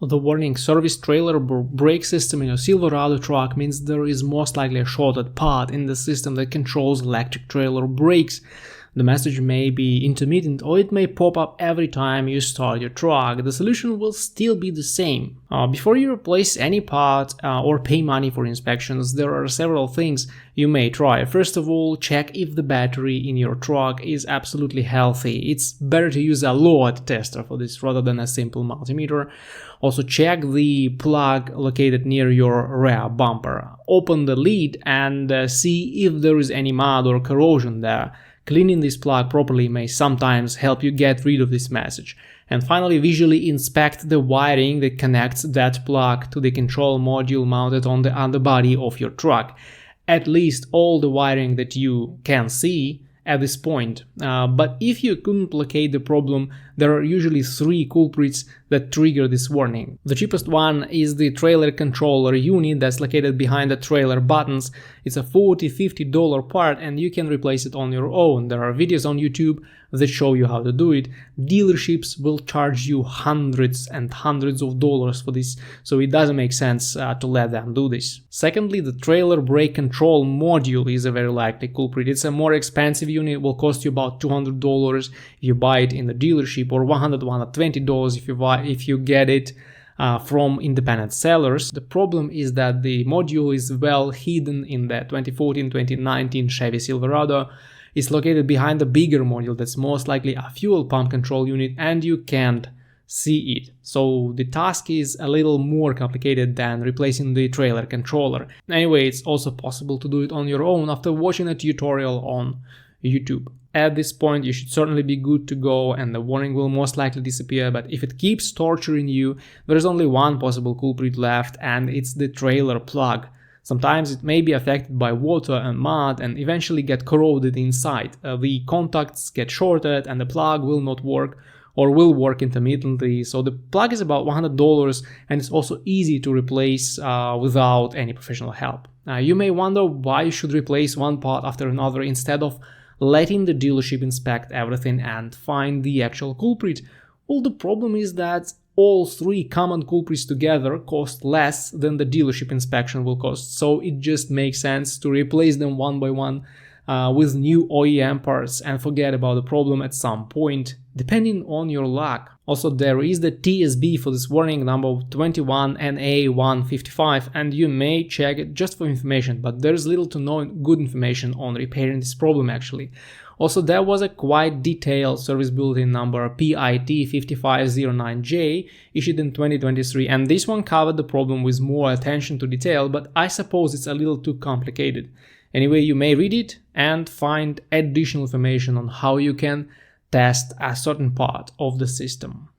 The warning service trailer brake system in your Silverado truck means there is most likely a shorted part in the system that controls electric trailer brakes. The message may be intermittent or it may pop up every time you start your truck. The solution will still be the same. Before you replace any part or pay money for inspections, there are several things you may try. First of all, check if the battery in your truck is absolutely healthy. It's better to use a load tester for this rather than a simple multimeter. Also, check the plug located near your rear bumper. Open the lid and see if there is any mud or corrosion there. Cleaning this plug properly may sometimes help you get rid of this message. And finally, visually inspect the wiring that connects that plug to the control module mounted on the underbody of your truck. At least all the wiring that you can see at this point. But if you couldn't locate the problem, there are usually 3 culprits that trigger this warning. The cheapest one is the trailer controller unit that's located behind the trailer buttons. It's a $40–50 part and you can replace it on your own. There are videos on YouTube that show you how to do it. Dealerships will charge you hundreds and hundreds of dollars for this, so it doesn't make sense to let them do this. Secondly, the trailer brake control module is a very likely culprit. It's a more expensive unit, it will cost you about $200 if you buy it in the dealership, or $120 if you get it from independent sellers. The problem is that the module is well hidden in the 2014-2019 Chevy Silverado. It's located behind the bigger module that's most likely a fuel pump control unit and you can't see it. So the task is a little more complicated than replacing the trailer controller. Anyway, it's also possible to do it on your own after watching a tutorial on YouTube. At this point, you should certainly be good to go and the warning will most likely disappear, but if it keeps torturing you, there is only one possible culprit left and it's the trailer plug. Sometimes it may be affected by water and mud and eventually get corroded inside. The contacts get shorted and the plug will not work or will work intermittently. So the plug is about $100 and it's also easy to replace without any professional help. You may wonder why you should replace one part after another instead of letting the dealership inspect everything and find the actual culprit. Well, the problem is that all 3 common culprits together cost less than the dealership inspection will cost, so it just makes sense to replace them one by one with new OEM parts and forget about the problem at some point, depending on your luck. Also, there is the TSB for this warning, number 21NA155, and you may check it just for information, but there's little to no good information on repairing this problem actually. Also, there was a quite detailed service bulletin number PIT5509J issued in 2023, and this one covered the problem with more attention to detail, but I suppose it's a little too complicated. Anyway, you may read it and find additional information on how you can test a certain part of the system.